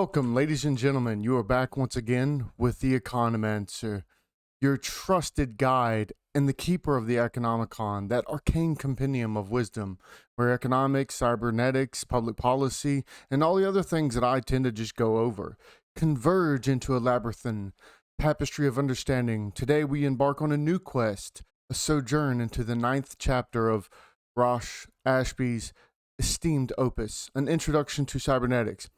Welcome, ladies and gentlemen. You are back once again with the Economancer, your trusted guide and the keeper of the Economicon, that arcane compendium of wisdom, where economics, cybernetics, public policy, and all the other things that I tend to just go over converge into a labyrinthine tapestry of understanding. Today we embark on a new quest, a sojourn into the 9th chapter of Ashby's esteemed opus, an introduction to cybernetics.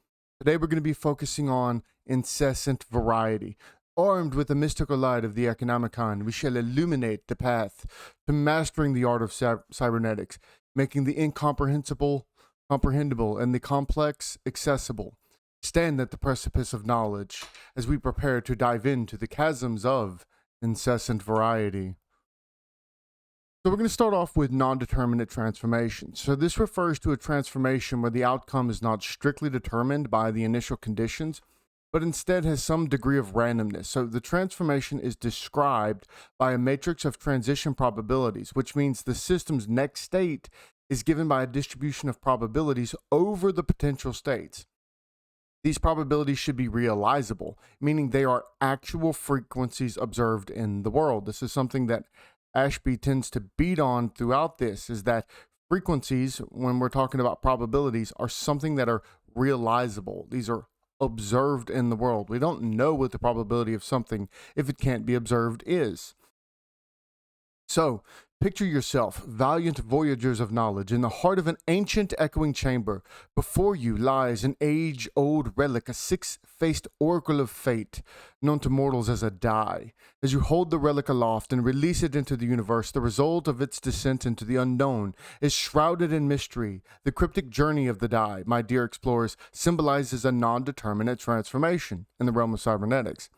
Today we're going to be focusing on Incessant Variety. Armed with the mystical light of the Economicon, we shall illuminate the path to mastering the art of cybernetics, making the incomprehensible comprehensible and the complex accessible. Stand at the precipice of knowledge as we prepare to dive into the chasms of Incessant Variety. So we're going to start off with non-determinate transformation. So this refers to a transformation where the outcome is not strictly determined by the initial conditions, but instead has some degree of randomness. So the transformation is described by a matrix of transition probabilities, which means the system's next state is given by a distribution of probabilities over the potential states. These probabilities should be realizable, meaning they are actual frequencies observed in the world. This is something that Ashby tends to beat on throughout this, is that frequencies, when we're talking about probabilities, are something that are realizable. These are observed in the world. We don't know what the probability of something, if it can't be observed, is. So, picture yourself, valiant voyagers of knowledge, in the heart of an ancient echoing chamber. Before you lies an age-old relic, a six-faced oracle of fate, known to mortals as a die. As you hold the relic aloft and release it into the universe, the result of its descent into the unknown is shrouded in mystery. The cryptic journey of the die, my dear explorers, symbolizes a non-determinate transformation in the realm of cybernetics.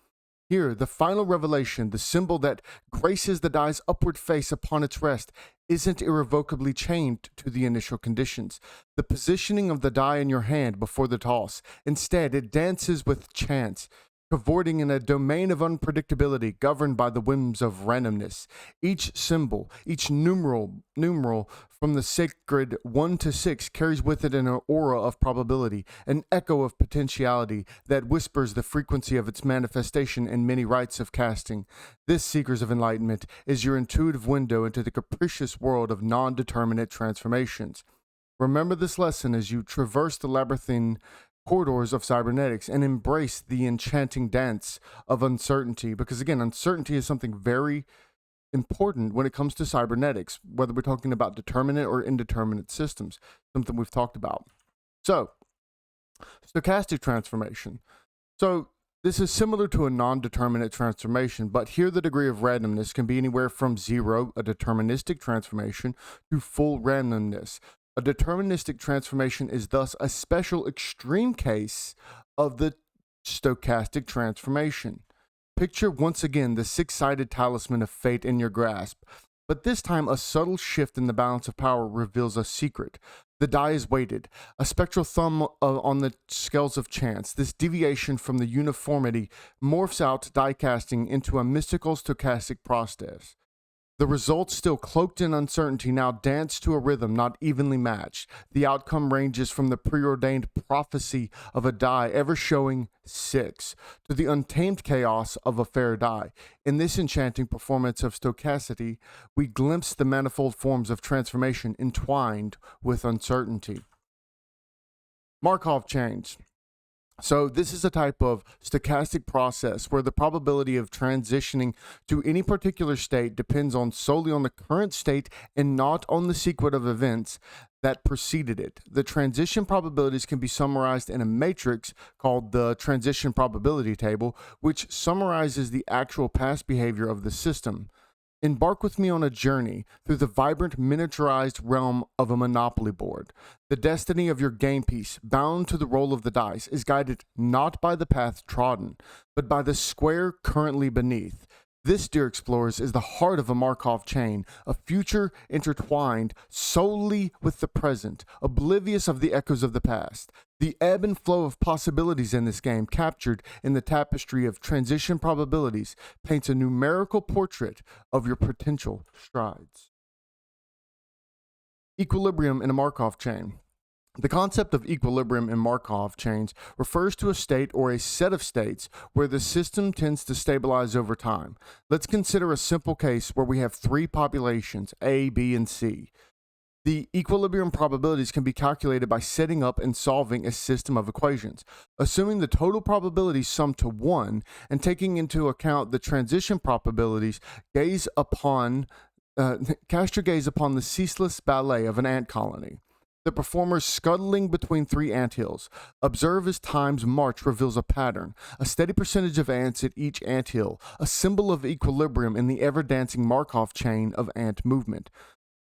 Here, the final revelation, the symbol that graces the die's upward face upon its rest, isn't irrevocably chained to the initial conditions. The positioning of the die in your hand before the toss. Instead, it dances with chance, cavorting in a domain of unpredictability governed by the whims of randomness. Each symbol, each numeral from the sacred 1 to 6 carries with it an aura of probability, an echo of potentiality that whispers the frequency of its manifestation in many rites of casting. This, seekers of enlightenment, is your intuitive window into the capricious world of non-determinate transformations. Remember this lesson as you traverse the labyrinthine corridors of cybernetics and embrace the enchanting dance of uncertainty, because again, uncertainty is something very important when it comes to cybernetics, whether we're talking about determinate or indeterminate systems, something we've talked about. So, stochastic transformation. So this is similar to a non-determinate transformation, but here the degree of randomness can be anywhere from 0, a deterministic transformation, to full randomness. A deterministic transformation is thus a special extreme case of the stochastic transformation. Picture once again the six-sided talisman of fate in your grasp, but this time a subtle shift in the balance of power reveals a secret. The die is weighted, a spectral thumb on the scales of chance. This deviation from the uniformity morphs out die casting into a mystical stochastic process. The results, still cloaked in uncertainty, now dance to a rhythm not evenly matched. The outcome ranges from the preordained prophecy of a die ever showing 6 to the untamed chaos of a fair die. In this enchanting performance of stochasticity, we glimpse the manifold forms of transformation entwined with uncertainty. Markov chains. So this is a type of stochastic process where the probability of transitioning to any particular state depends solely on the current state and not on the sequence of events that preceded it. The transition probabilities can be summarized in a matrix called the transition probability table, which summarizes the actual past behavior of the system. Embark with me on a journey through the vibrant miniaturized realm of a monopoly board. The destiny of your game piece, bound to the roll of the dice, is guided not by the path trodden, but by the square currently beneath. This, dear explorers, is the heart of a Markov chain, a future intertwined solely with the present, oblivious of the echoes of the past. The ebb and flow of possibilities in this game, captured in the tapestry of transition probabilities, paints a numerical portrait of your potential strides. Equilibrium in a Markov chain. The concept of equilibrium in Markov chains refers to a state or a set of states where the system tends to stabilize over time. Let's consider a simple case where we have three populations, A, B, and C. The equilibrium probabilities can be calculated by setting up and solving a system of equations. Assuming the total probabilities sum to 1 and taking into account the transition probabilities, cast your gaze upon the ceaseless ballet of an ant colony. The performers scuttling between three anthills. Observe as time's march reveals a pattern, a steady percentage of ants at each anthill, a symbol of equilibrium in the ever-dancing Markov chain of ant movement.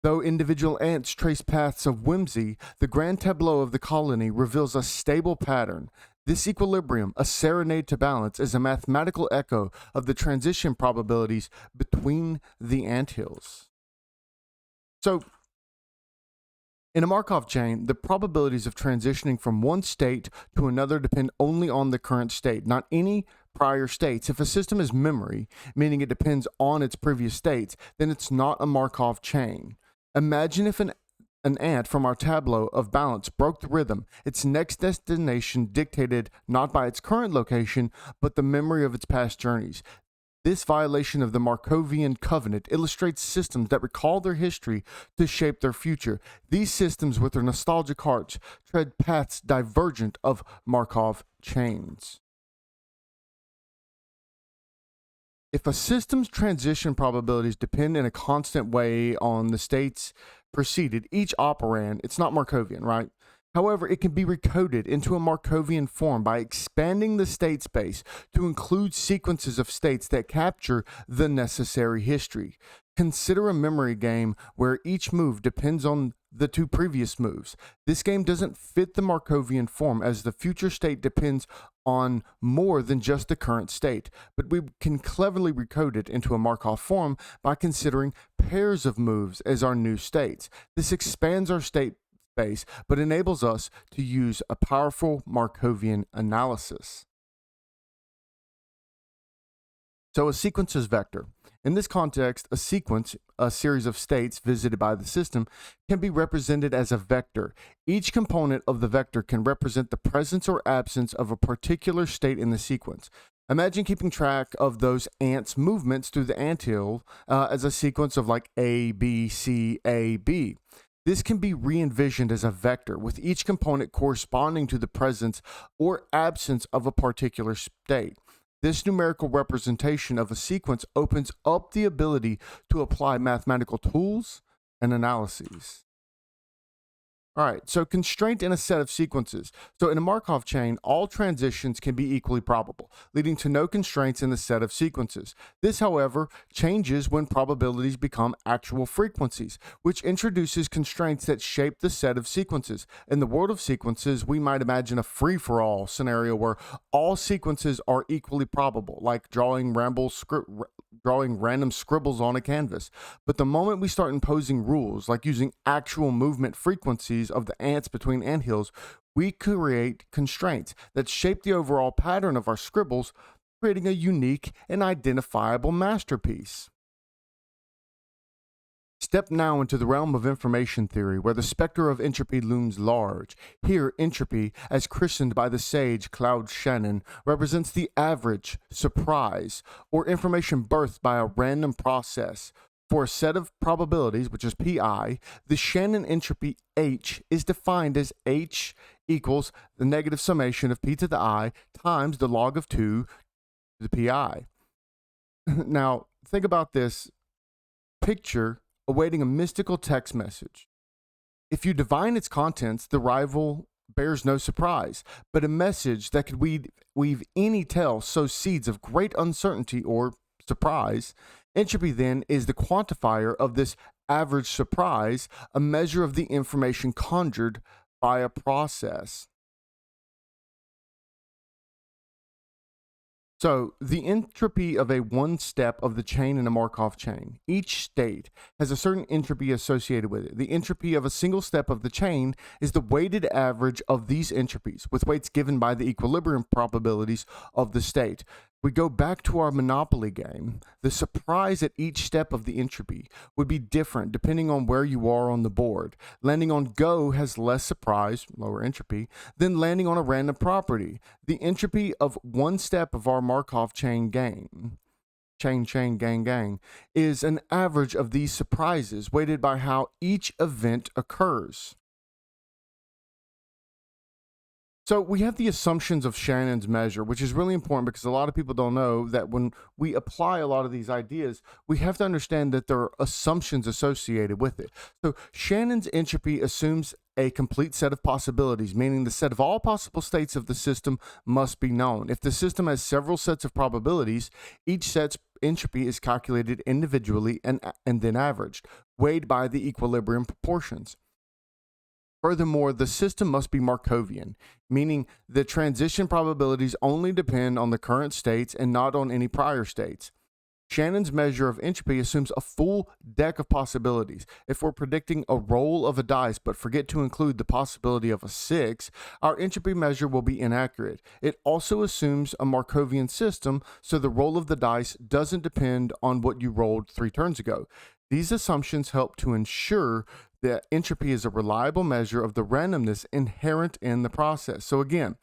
Though individual ants trace paths of whimsy, the grand tableau of the colony reveals a stable pattern. This equilibrium, a serenade to balance, is a mathematical echo of the transition probabilities between the anthills. So, in a Markov chain, the probabilities of transitioning from one state to another depend only on the current state, not any prior states. If a system is memory, meaning it depends on its previous states, then it's not a Markov chain. Imagine if an ant from our tableau of balance broke the rhythm, its next destination dictated not by its current location, but the memory of its past journeys. This violation of the Markovian covenant illustrates systems that recall their history to shape their future. These systems, with their nostalgic hearts, tread paths divergent of Markov chains. If a system's transition probabilities depend in a constant way on the states preceded each operand, it's not Markovian, right? However, it can be recoded into a Markovian form by expanding the state space to include sequences of states that capture the necessary history. Consider a memory game where each move depends on the two previous moves. This game doesn't fit the Markovian form, as the future state depends on more than just the current state, but we can cleverly recode it into a Markov form by considering pairs of moves as our new states. This expands our state space, but enables us to use a powerful Markovian analysis. So a sequence is vector. In this context, a sequence, a series of states visited by the system, can be represented as a vector. Each component of the vector can represent the presence or absence of a particular state in the sequence. Imagine keeping track of those ants' movements through the anthill as a sequence of like A, B, C, A, B. This can be re-envisioned as a vector, with each component corresponding to the presence or absence of a particular state. This numerical representation of a sequence opens up the ability to apply mathematical tools and analyses. All right, so constraint in a set of sequences. So in a Markov chain, all transitions can be equally probable, leading to no constraints in the set of sequences. This, however, changes when probabilities become actual frequencies, which introduces constraints that shape the set of sequences. In the world of sequences, we might imagine a free-for-all scenario where all sequences are equally probable, like drawing random scribbles on a canvas. But the moment we start imposing rules, like using actual movement frequencies of the ants between anthills, we create constraints that shape the overall pattern of our scribbles, creating a unique and identifiable masterpiece. Step now into the realm of information theory, where the specter of entropy looms large. Here, entropy, as christened by the sage Claude Shannon, represents the average, surprise, or information birthed by a random process. For a set of probabilities, which is pi, the Shannon entropy h is defined as h equals the negative summation of p to the I times the log of 2 to the pi. Now, think about this picture awaiting a mystical text message. If you divine its contents, the rival bears no surprise, but a message that could weave any tale sows seeds of great uncertainty or surprise. Entropy, then, is the quantifier of this average surprise, a measure of the information conjured by a process. So, the entropy of a one step of the chain in a Markov chain. Each state has a certain entropy associated with it. The entropy of a single step of the chain is the weighted average of these entropies, with weights given by the equilibrium probabilities of the state. We go back to our Monopoly game. The surprise at each step of the entropy would be different depending on where you are on the board. Landing on go has less surprise, lower entropy, than landing on a random property. The entropy of one step of our Markov chain gang is an average of these surprises weighted by how each event occurs. So we have the assumptions of Shannon's measure, which is really important because a lot of people don't know that when we apply a lot of these ideas, we have to understand that there are assumptions associated with it. So Shannon's entropy assumes a complete set of possibilities, meaning the set of all possible states of the system must be known. If the system has several sets of probabilities, each set's entropy is calculated individually and then averaged, weighed by the equilibrium proportions. Furthermore, the system must be Markovian, meaning the transition probabilities only depend on the current states and not on any prior states. Shannon's measure of entropy assumes a full deck of possibilities. If we're predicting a roll of a dice but forget to include the possibility of a 6, our entropy measure will be inaccurate. It also assumes a Markovian system, so the roll of the dice doesn't depend on what you rolled 3 turns ago. These assumptions help to ensure that entropy is a reliable measure of the randomness inherent in the process. So again,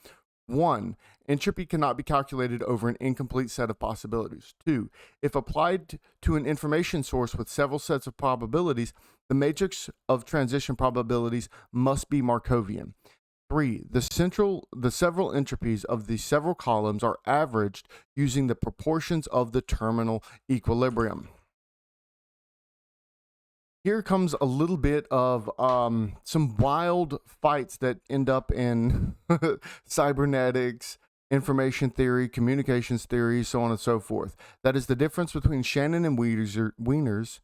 1, entropy cannot be calculated over an incomplete set of possibilities. 2, if applied to an information source with several sets of probabilities, the matrix of transition probabilities must be Markovian. 3, the several entropies of the several columns are averaged using the proportions of the terminal equilibrium. Here comes a little bit of some wild fights that end up in cybernetics, information theory, communications theory, so on and so forth. That is the difference between Shannon and Wiener's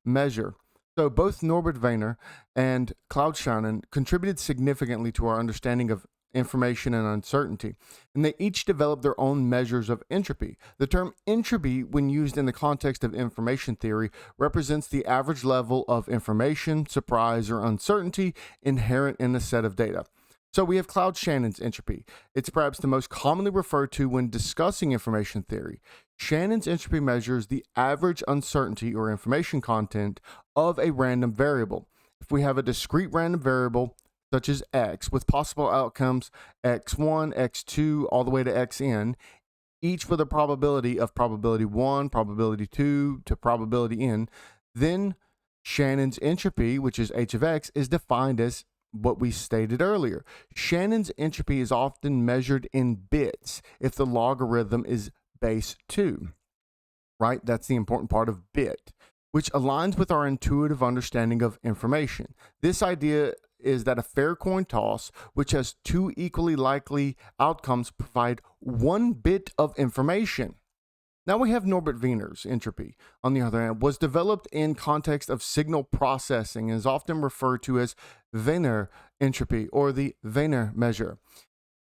measure. So both Norbert Wiener and Claude Shannon contributed significantly to our understanding of information and uncertainty, and they each developed their own measures of entropy. The term entropy, when used in the context of information theory, represents the average level of information, surprise, or uncertainty inherent in a set of data. So we have Claude Shannon's entropy. It's perhaps the most commonly referred to when discussing information theory. Shannon's entropy measures the average uncertainty or information content of a random variable. If we have a discrete random variable, such as x, with possible outcomes x1, x2, all the way to xn, each with a probability of probability 1, probability 2, to probability n, then Shannon's entropy, which is h of x, is defined as what we stated earlier. Shannon's entropy is often measured in bits if the logarithm is base 2, right? That's the important part of bit, which aligns with our intuitive understanding of information. This idea is that a fair coin toss, which has 2 equally likely outcomes, provide 1 bit of information. Now we have Norbert Wiener's entropy, on the other hand, was developed in context of signal processing and is often referred to as Wiener entropy or the Wiener measure.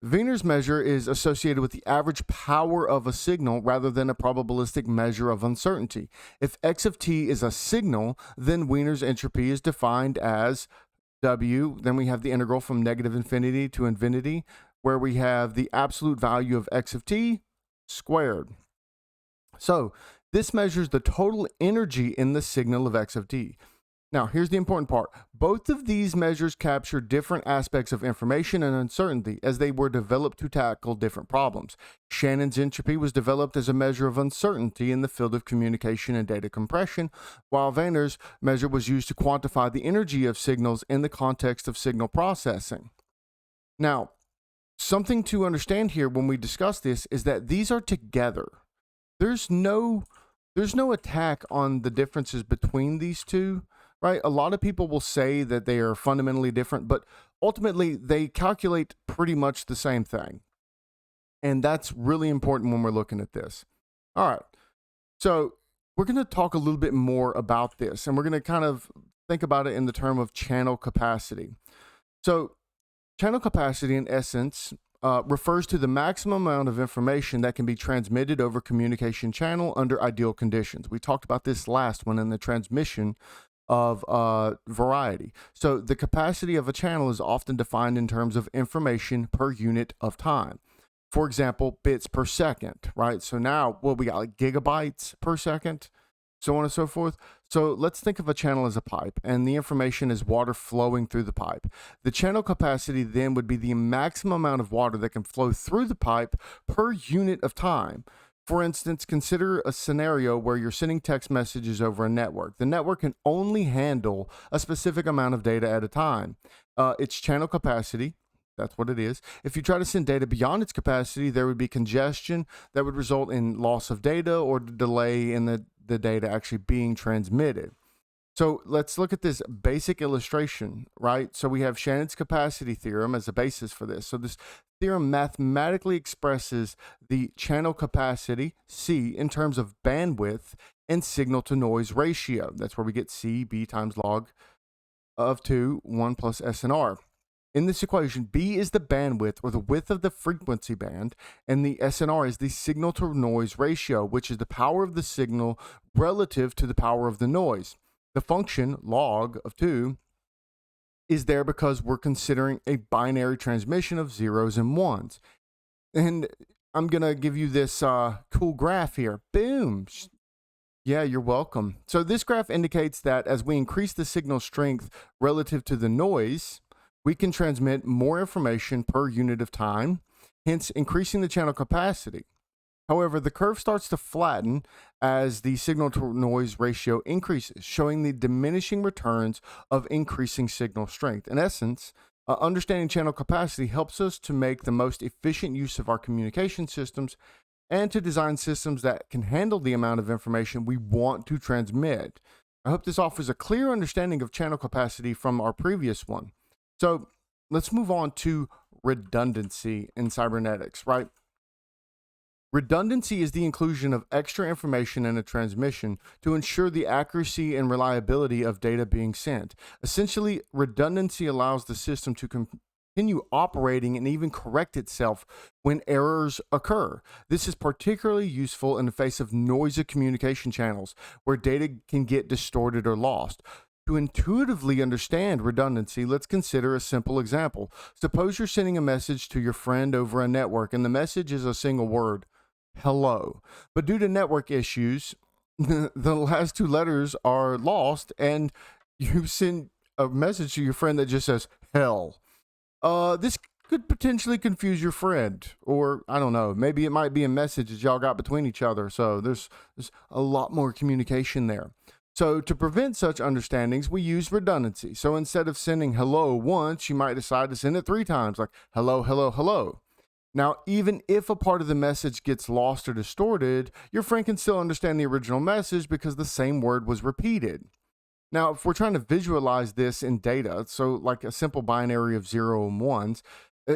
Wiener's measure is associated with the average power of a signal rather than a probabilistic measure of uncertainty. If x of t is a signal, then Wiener's entropy is defined as W, then we have the integral from negative infinity to infinity, where we have the absolute value of x of t squared. So this measures the total energy in the signal of x of t. Now, here's the important part. Both of these measures capture different aspects of information and uncertainty as they were developed to tackle different problems. Shannon's entropy was developed as a measure of uncertainty in the field of communication and data compression, while Wiener's measure was used to quantify the energy of signals in the context of signal processing. Now, something to understand here when we discuss this is that these are together. There's no attack on the differences between these two. Right? A lot of people will say that they are fundamentally different, but ultimately they calculate pretty much the same thing. And that's really important when we're looking at this. All right. So we're going to talk a little bit more about this, and we're going to kind of think about it in the term of channel capacity. So channel capacity, in essence, refers to the maximum amount of information that can be transmitted over communication channel under ideal conditions. We talked about this last one in the transmission of variety. So the capacity of a channel is often defined in terms of information per unit of time. for example, bits per second, right? So now, what we got, like gigabytes per second, so on and so forth. So let's think of a channel as a pipe, and the information is water flowing through the pipe. The channel capacity then would be the maximum amount of water that can flow through the pipe per unit of time. For instance, consider a scenario where you're sending text messages over a network. The network can only handle a specific amount of data at a time. Its channel capacity, that's what it is. If you try to send data beyond its capacity, there would be congestion that would result in loss of data or delay in the data actually being transmitted. So let's look at this basic illustration, right? So we have Shannon's capacity theorem as a basis for this. So this theorem mathematically expresses the channel capacity, C, in terms of bandwidth and signal to noise ratio. That's where we get C, B times log of 2, 1 plus SNR. In this equation, B is the bandwidth or the width of the frequency band, and the SNR is the signal to noise ratio, which is the power of the signal relative to the power of the noise. The function log of 2 is there because we're considering a binary transmission of zeros and ones. And I'm going to give you this cool graph here. Boom. Yeah, you're welcome. So this graph indicates that as we increase the signal strength relative to the noise, we can transmit more information per unit of time, hence increasing the channel capacity. However, the curve starts to flatten as the signal to noise ratio increases, showing the diminishing returns of increasing signal strength. In essence, understanding channel capacity helps us to make the most efficient use of our communication systems and to design systems that can handle the amount of information we want to transmit. I hope this offers a clear understanding of channel capacity from our previous one. So let's move on to redundancy in cybernetics, right? Redundancy is the inclusion of extra information in a transmission to ensure the accuracy and reliability of data being sent. Essentially, redundancy allows the system to continue operating and even correct itself when errors occur. This is particularly useful in the face of noisy communication channels where data can get distorted or lost. To intuitively understand redundancy, let's consider a simple example. Suppose you're sending a message to your friend over a network and the message is a single word, hello. But due to network issues, the last two letters are lost and you send a message to your friend that just says hell. This could potentially confuse your friend, or I don't know, maybe it might be a message that y'all got between each other. So there's a lot more communication there. So to prevent such understandings, we use redundancy. So instead of sending hello once, you might decide to send it 3 times, like hello, hello, hello. Now, even if a part of the message gets lost or distorted, your friend can still understand the original message because the same word was repeated. Now, if we're trying to visualize this in data, so like a simple binary of 0 and 1s,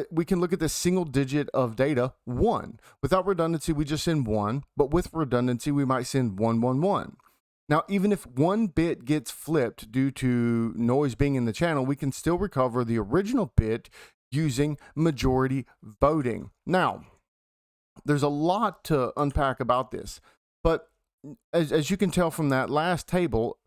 we can look at the single digit of data, 1. Without redundancy, we just send 1, but with redundancy, we might send 1, 1, 1. Now, even if one bit gets flipped due to noise being in the channel, we can still recover the original bit using majority voting. Now, there's a lot to unpack about this, but as you can tell from that last table,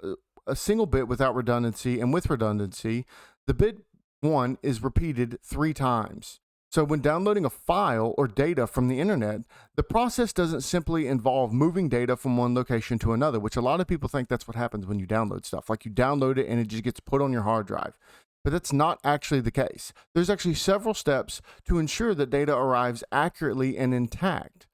a single bit without redundancy and with redundancy, the bit 1 is repeated 3 times. So when downloading a file or data from the internet, the process doesn't simply involve moving data from one location to another, which a lot of people think that's what happens when you download stuff. Like you download it and it just gets put on your hard drive. But that's not actually the case. There's actually several steps to ensure that data arrives accurately and intact.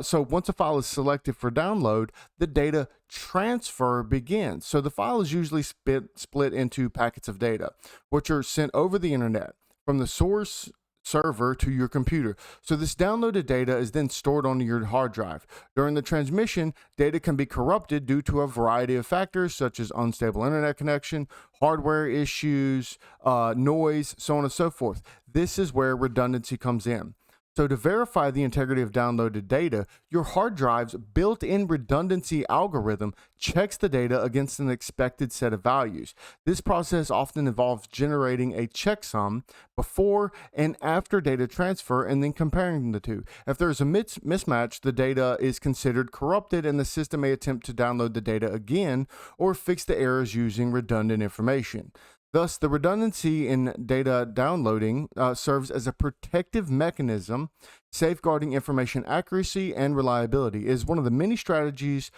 So once a file is selected for download, the data transfer begins. So the file is usually split into packets of data, which are sent over the internet from the source server to your computer. So this downloaded data is then stored on your hard drive. During the transmission, data can be corrupted due to a variety of factors such as unstable internet connection, hardware issues, noise, so on and so forth. This is where redundancy comes in. So to verify the integrity of downloaded data, your hard drive's built-in redundancy algorithm checks the data against an expected set of values. This process often involves generating a checksum before and after data transfer and then comparing the two. If there is a mismatch, the data is considered corrupted and the system may attempt to download the data again or fix the errors using redundant information. Thus, the redundancy in data downloading serves as a protective mechanism, safeguarding information accuracy and reliability. It is one of the many strategies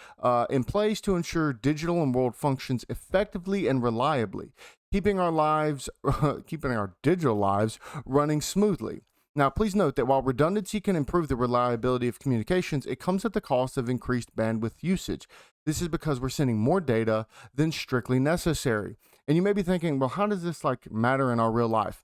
in place to ensure digital and world functions effectively and reliably, keeping our lives, keeping our digital lives running smoothly. Now, please note that while redundancy can improve the reliability of communications, it comes at the cost of increased bandwidth usage. This is because we're sending more data than strictly necessary. And you may be thinking, well, how does this matter in our real life?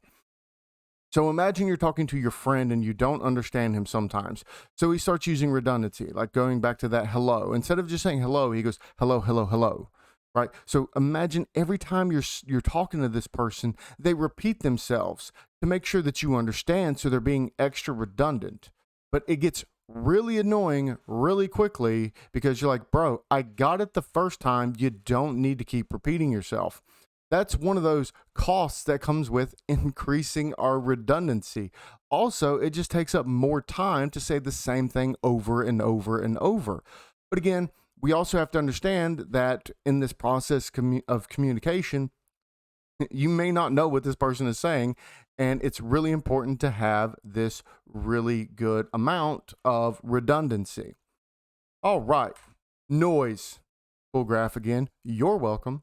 So imagine you're talking to your friend and you don't understand him sometimes. So he starts using redundancy, like going back to that hello. Instead of just saying hello, he goes hello, hello, hello. Right? So imagine every time you're talking to this person, they repeat themselves to make sure that you understand, so they're being extra redundant. But it gets really annoying really quickly because you're like, bro, I got it the first time. You don't need to keep repeating yourself. That's one of those costs that comes with increasing our redundancy. Also, it just takes up more time to say the same thing over and over and over. But again, we also have to understand that in this process of communication, you may not know what this person is saying, and it's really important to have this really good amount of redundancy. All right, noise. Full graph again. You're welcome.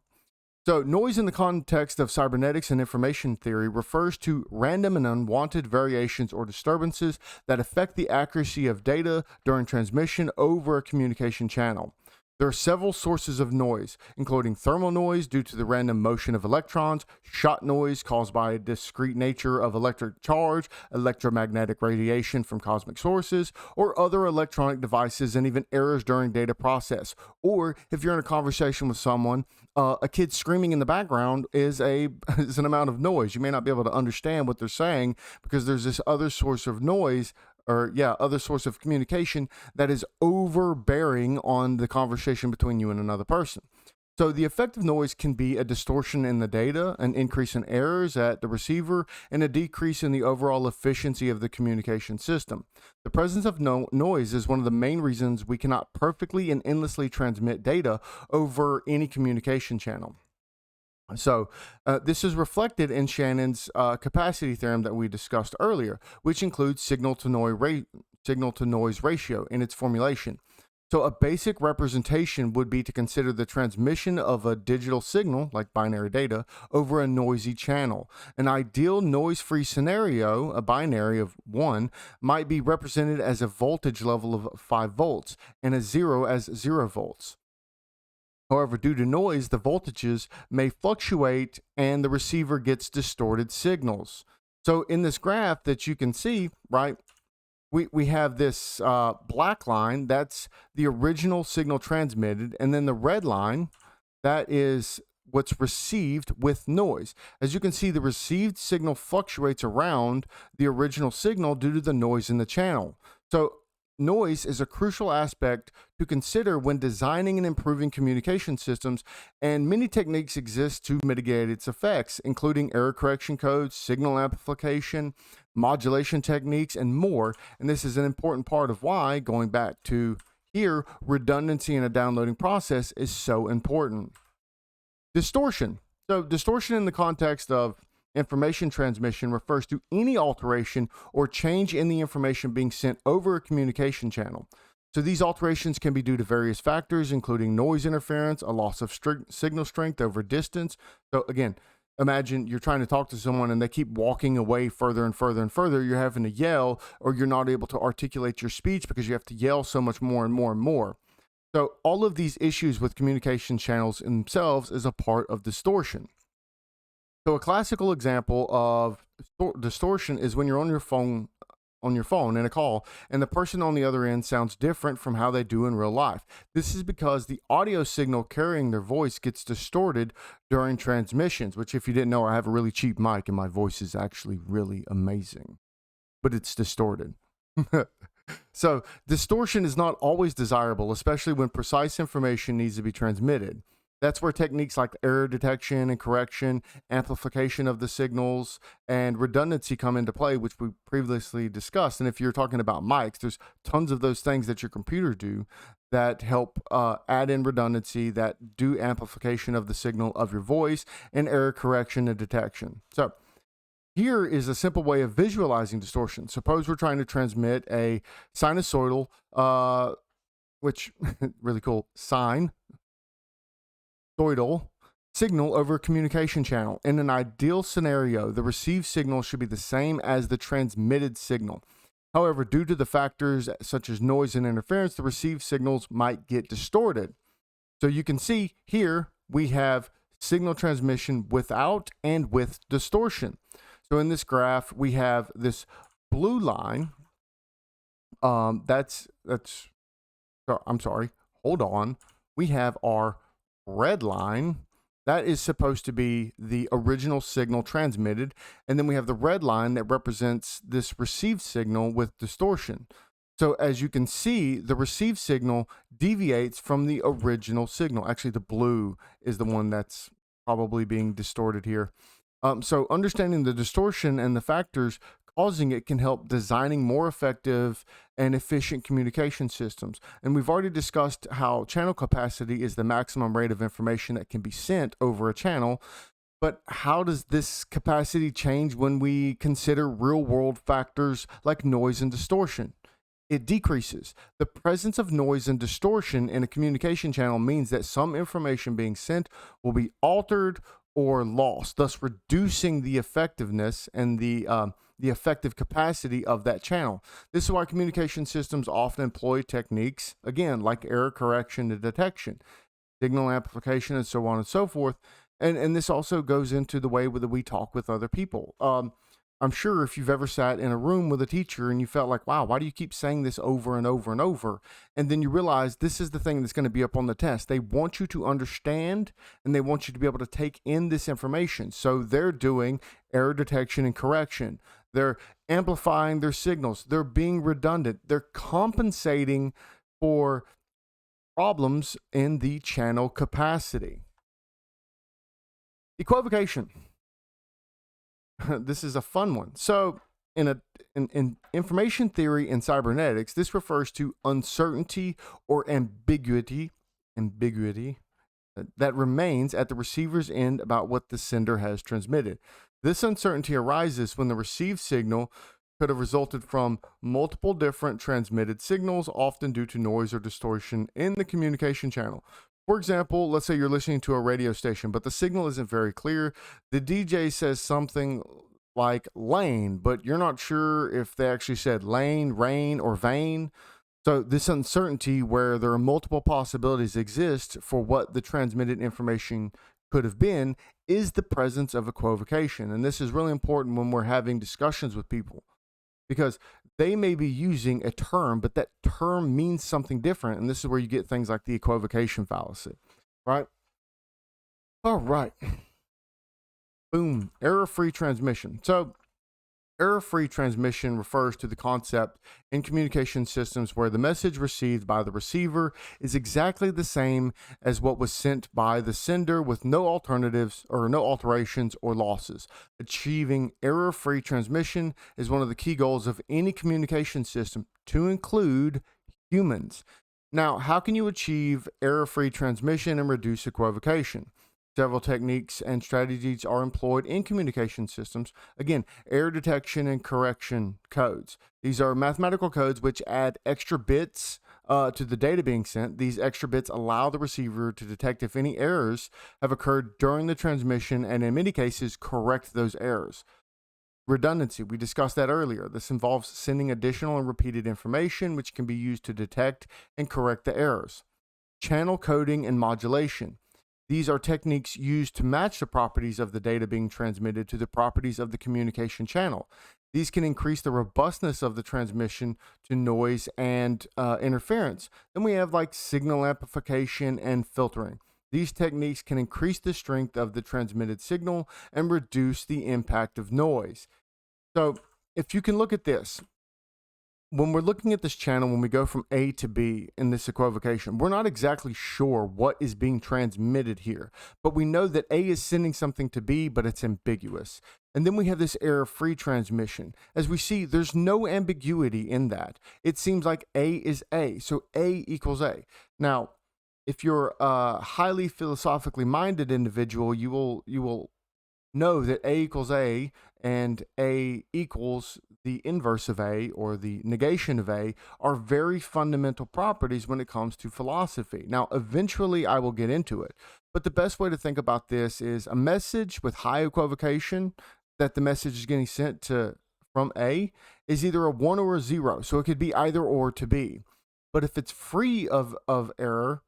So, noise in the context of cybernetics and information theory refers to random and unwanted variations or disturbances that affect the accuracy of data during transmission over a communication channel. There are several sources of noise, including thermal noise due to the random motion of electrons, shot noise caused by a discrete nature of electric charge, electromagnetic radiation from cosmic sources, or other electronic devices, and even errors during data process. Or if you're in a conversation with someone, a kid screaming in the background is an amount of noise. You may not be able to understand what they're saying because there's this other source of noise, other source of communication that is overbearing on the conversation between you and another person. So the effect of noise can be a distortion in the data, an increase in errors at the receiver, and a decrease in the overall efficiency of the communication system. The presence of noise is one of the main reasons we cannot perfectly and endlessly transmit data over any communication channel. So this is reflected in Shannon's capacity theorem that we discussed earlier, which includes signal to noise ratio in its formulation. So a basic representation would be to consider the transmission of a digital signal, like binary data, over a noisy channel. An ideal noise-free scenario, a binary of 1, might be represented as a voltage level of 5 volts and a 0 as 0 volts. However, due to noise, the voltages may fluctuate and the receiver gets distorted signals. So in this graph that you can see, right, we have this black line, that's the original signal transmitted, and then the red line, that is what's received with noise. As you can see, the received signal fluctuates around the original signal due to the noise in the channel. So noise is a crucial aspect to consider when designing and improving communication systems, and many techniques exist to mitigate its effects, including error correction codes, signal amplification, modulation techniques, and more. And this is an important part of why, going back to here, redundancy in a downloading process is so important. Distortion. So distortion in the context of information transmission refers to any alteration or change in the information being sent over a communication channel. So these alterations can be due to various factors, including noise interference, a loss of signal strength over distance. So again, imagine you're trying to talk to someone and they keep walking away further and further and further. You're having to yell, or you're not able to articulate your speech because you have to yell so much more and more and more. So all of these issues with communication channels themselves is a part of distortion. So a classical example of distortion is when you're on your phone in a call and the person on the other end sounds different from how they do in real life. This is because the audio signal carrying their voice gets distorted during transmissions, which, if you didn't know, I have a really cheap mic and my voice is actually really amazing, but it's distorted. So distortion is not always desirable, especially when precise information needs to be transmitted. That's where techniques like error detection and correction, amplification of the signals, and redundancy come into play, which we previously discussed. And if you're talking about mics, there's tons of those things that your computer do that help add in redundancy, that do amplification of the signal of your voice, and error correction and detection. So here is a simple way of visualizing distortion. Suppose we're trying to transmit a sinusoidal, which really cool, sinusoidal signal over a communication channel. In an ideal scenario, the received signal should be the same as the transmitted signal. However, due to the factors such as noise and interference, the received signals might get distorted. So you can see here we have signal transmission without and with distortion. So in this graph, we have this blue line. I'm sorry, hold on. We have our red line. That is supposed to be the original signal transmitted. And then we have the red line that represents this received signal with distortion. So as you can see, the received signal deviates from the original signal. Actually, the blue is the one that's probably being distorted here. So understanding the distortion and the factors causing it can help designing more effective and efficient communication systems. And we've already discussed how channel capacity is the maximum rate of information that can be sent over a channel. But how does this capacity change when we consider real-world factors like noise and distortion? It decreases. The presence of noise and distortion in a communication channel means that some information being sent will be altered or lost, thus reducing the effectiveness and the effective capacity of that channel. This is why communication systems often employ techniques, again, like error correction and detection, signal amplification, and so on and so forth. And this also goes into the way that we talk with other people. I'm sure if you've ever sat in a room with a teacher and you felt like, wow, why do you keep saying this over and over and over? And then you realize this is the thing that's going to be up on the test. They want you to understand and they want you to be able to take in this information. So they're doing error detection and correction. They're amplifying their signals. They're being redundant. They're compensating for problems in the channel capacity. Equivocation. This is a fun one. So in information theory and cybernetics, this refers to uncertainty or ambiguity that remains at the receiver's end about what the sender has transmitted. This uncertainty arises when the received signal could have resulted from multiple different transmitted signals, often due to noise or distortion in the communication channel. For example, let's say you're listening to a radio station, but the signal isn't very clear. The DJ says something like lane, but you're not sure if they actually said lane, rain, or vein. So this uncertainty where there are multiple possibilities exist for what the transmitted information could have been is the presence of equivocation. And this is really important when we're having discussions with people, because they may be using a term, but that term means something different. And this is where you get things like the equivocation fallacy, right? All right. Boom. Error-free transmission. So error-free transmission refers to the concept in communication systems where the message received by the receiver is exactly the same as what was sent by the sender with no alternatives or no alterations or losses. Achieving error-free transmission is one of the key goals of any communication system, to include humans. Now, how can you achieve error-free transmission and reduce equivocation? Several techniques and strategies are employed in communication systems. Again, error detection and correction codes. These are mathematical codes which add extra bits to the data being sent. These extra bits allow the receiver to detect if any errors have occurred during the transmission and in many cases correct those errors. Redundancy, we discussed that earlier. This involves sending additional and repeated information which can be used to detect and correct the errors. Channel coding and modulation. These are techniques used to match the properties of the data being transmitted to the properties of the communication channel. These can increase the robustness of the transmission to noise and interference. Then we have like signal amplification and filtering. These techniques can increase the strength of the transmitted signal and reduce the impact of noise. So if you can look at this, when we're looking at this channel, when we go from A to B in this equivocation, we're not exactly sure what is being transmitted here, but we know that A is sending something to B, but it's ambiguous. And then we have this error-free transmission. As we see, there's no ambiguity in that. It seems like A is A, so A equals A. Now, if you're a highly philosophically minded individual, you will know that A equals A and A equals the inverse of A or the negation of A are very fundamental properties when it comes to philosophy. Now, eventually I will get into it, but the best way to think about this is a message with high equivocation that the message is getting sent to from A is either a 1 or a 0. So it could be either or to B. But if it's free of error,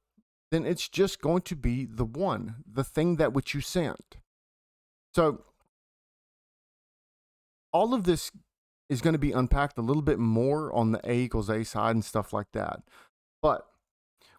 then it's just going to be the 1, the thing that which you sent. So all of this is going to be unpacked a little bit more on the A equals A side and stuff like that. But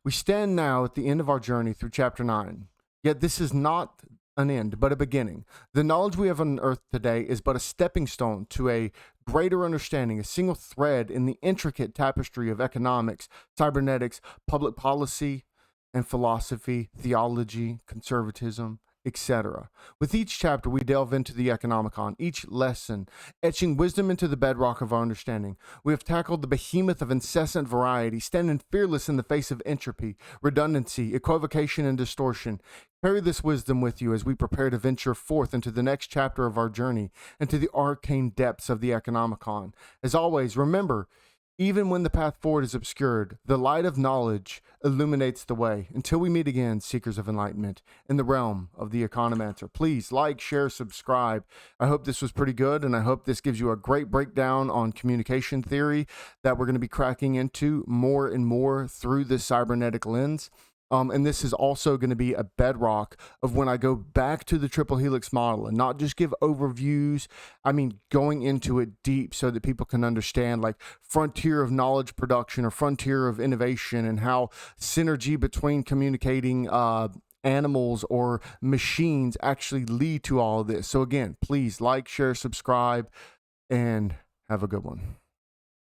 we stand now at the end of our journey through chapter 9. Yet this is not an end, but a beginning. The knowledge we have unearthed today is but a stepping stone to a greater understanding, a single thread in the intricate tapestry of economics, cybernetics, public policy, and philosophy, theology, conservatism, etc. With each chapter, we delve into the Economicon, each lesson etching wisdom into the bedrock of our understanding. We have tackled the behemoth of incessant variety, standing fearless in the face of entropy, redundancy, equivocation, and distortion. Carry this wisdom with you as we prepare to venture forth into the next chapter of our journey, into the arcane depths of the Economicon. As always, remember, even when the path forward is obscured, the light of knowledge illuminates the way. Until we meet again, seekers of enlightenment, in the realm of the Economancer. Please like, share, subscribe. I hope this was pretty good, and I hope this gives you a great breakdown on communication theory that we're going to be cracking into more and more through this cybernetic lens. And this is also going to be a bedrock of when I go back to the triple helix model and not just give overviews. I mean, going into it deep so that people can understand like frontier of knowledge production or frontier of innovation and how synergy between communicating animals or machines actually lead to all of this. So again, please like, share, subscribe, and have a good one.